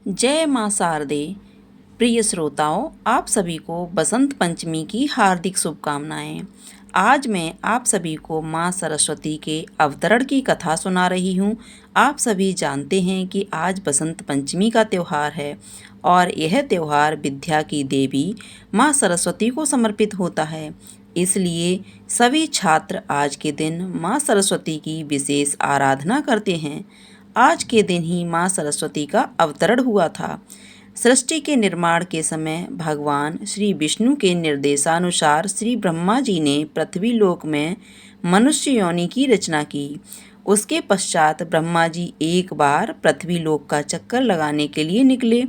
जय मां शारदे। प्रिय श्रोताओं, आप सभी को बसंत पंचमी की हार्दिक शुभकामनाएं। आज मैं आप सभी को मां सरस्वती के अवतरण की कथा सुना रही हूं। आप सभी जानते हैं कि आज बसंत पंचमी का त्यौहार है और यह त्यौहार विद्या की देवी मां सरस्वती को समर्पित होता है। इसलिए सभी छात्र आज के दिन मां सरस्वती की विशेष आराधना करते हैं। आज के दिन ही मां सरस्वती का अवतरण हुआ था। सृष्टि के निर्माण के समय भगवान श्री विष्णु के निर्देशानुसार श्री ब्रह्मा जी ने पृथ्वी लोक में मनुष्य योनि की रचना की। उसके पश्चात ब्रह्मा जी एक बार पृथ्वी लोक का चक्कर लगाने के लिए निकले।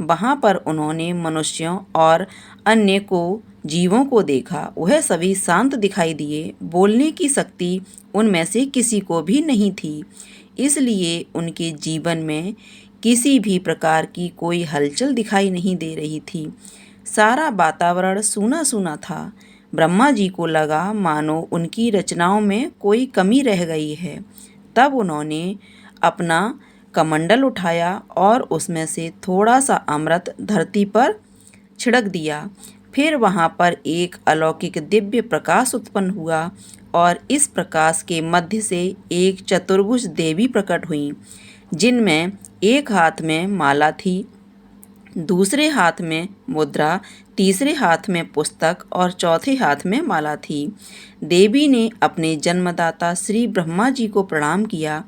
वहाँ पर उन्होंने मनुष्यों और अन्य जीवों को देखा। वह सभी शांत दिखाई दिए। बोलने की शक्ति उनमें से किसी को भी नहीं थी। इसलिए उनके जीवन में किसी भी प्रकार की कोई हलचल दिखाई नहीं दे रही थी। सारा वातावरण सूना सूना था। ब्रह्मा जी को लगा मानो उनकी रचनाओं में कोई कमी रह गई है। तब उन्होंने अपना कमंडल उठाया और उसमें से थोड़ा सा अमृत धरती पर छिड़क दिया। फिर वहाँ पर एक अलौकिक दिव्य प्रकाश उत्पन्न हुआ और इस प्रकाश के मध्य से एक चतुर्भुज देवी प्रकट हुई, जिनमें एक हाथ में माला थी, दूसरे हाथ में मुद्रा, तीसरे हाथ में पुस्तक और चौथे हाथ में माला थी। देवी ने अपने जन्मदाता श्री ब्रह्मा जी को प्रणाम किया।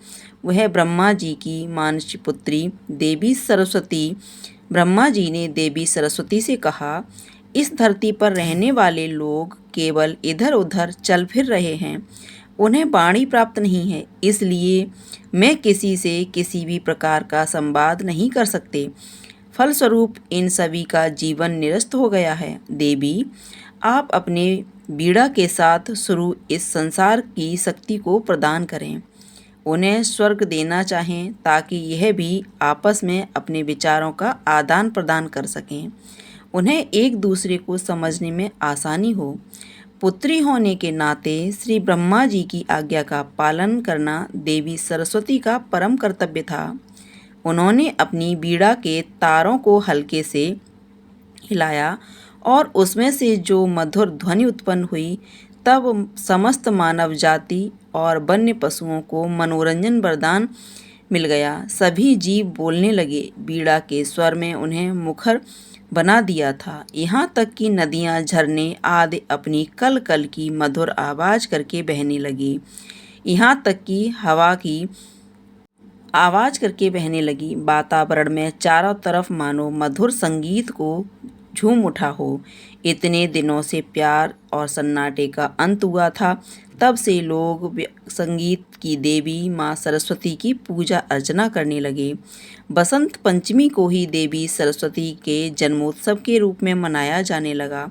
वह ब्रह्मा जी की मानसी पुत्री देवी सरस्वती। ब्रह्मा जी ने देवी सरस्वती से कहा, इस धरती पर रहने वाले लोग केवल इधर उधर चल फिर रहे हैं। उन्हें वाणी प्राप्त नहीं है, इसलिए मैं किसी से किसी भी प्रकार का संवाद नहीं कर सकते। फलस्वरूप इन सभी का जीवन निरस्त हो गया है। देवी, आप अपने बीड़ा के साथ शुरू इस संसार की शक्ति को प्रदान करें। उन्हें स्वर्ग देना चाहें ताकि यह भी आपस में अपने विचारों का आदान प्रदान कर सकें। उन्हें एक दूसरे को समझने में आसानी हो। पुत्री होने के नाते श्री ब्रह्मा जी की आज्ञा का पालन करना देवी सरस्वती का परम कर्तव्य था। उन्होंने अपनी बीड़ा के तारों को हल्के से हिलाया और उसमें से जो मधुर ध्वनि उत्पन्न हुई, तब समस्त मानव जाति और वन्य पशुओं को मनोरंजन वरदान मिल गया। सभी जीव बोलने लगे। बीड़ा के स्वर में उन्हें मुखर बना दिया था। यहाँ तक कि नदियाँ, झरने आदि अपनी कल कल की मधुर आवाज करके बहने लगी। यहाँ तक कि हवा की आवाज करके बहने लगी। वातावरण में चारों तरफ मानो मधुर संगीत को झूम उठा हो। इतने दिनों से प्यार और सन्नाटे का अंत हुआ था। तब से लोग संगीत की देवी माँ सरस्वती की पूजा अर्चना करने लगे। बसंत पंचमी को ही देवी सरस्वती के जन्मोत्सव के रूप में मनाया जाने लगा।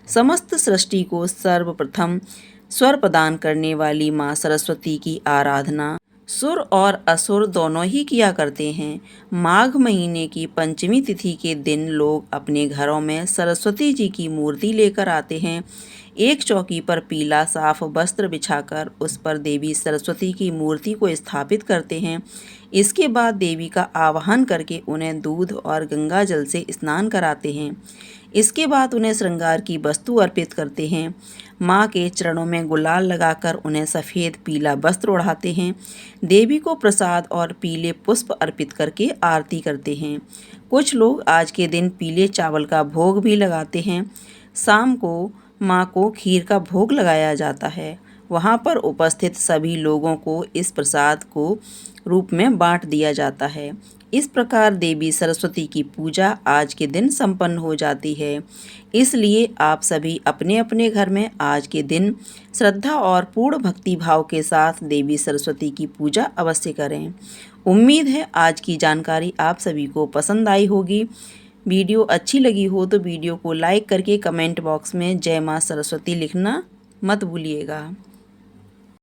समस्त सृष्टि को सर्वप्रथम स्वर प्रदान करने वाली माँ सरस्वती की आराधना सुर और असुर दोनों ही किया करते हैं। माघ महीने की पंचमी तिथि के दिन लोग अपने घरों में सरस्वती जी की मूर्ति लेकर आते हैं। एक चौकी पर पीला साफ वस्त्र बिछाकर उस पर देवी सरस्वती की मूर्ति को स्थापित करते हैं। इसके बाद देवी का आवाहन करके उन्हें दूध और गंगा जल से स्नान कराते हैं। इसके बाद उन्हें श्रृंगार की वस्तु अर्पित करते हैं। माँ के चरणों में गुलाल लगाकर उन्हें सफ़ेद पीला वस्त्र ओढ़ाते हैं। देवी को प्रसाद और पीले पुष्प अर्पित करके आरती करते हैं। कुछ लोग आज के दिन पीले चावल का भोग भी लगाते हैं। शाम को माँ को खीर का भोग लगाया जाता है। वहाँ पर उपस्थित सभी लोगों को इस प्रसाद को रूप में बांट दिया जाता है। इस प्रकार देवी सरस्वती की पूजा आज के दिन संपन्न हो जाती है। इसलिए आप सभी अपने अपने घर में आज के दिन श्रद्धा और पूर्ण भक्ति भाव के साथ देवी सरस्वती की पूजा अवश्य करें। उम्मीद है आज की जानकारी आप सभी को पसंद आई होगी। वीडियो अच्छी लगी हो तो वीडियो को लाइक करके कमेंट बॉक्स में जय माँ सरस्वती लिखना मत भूलिएगा।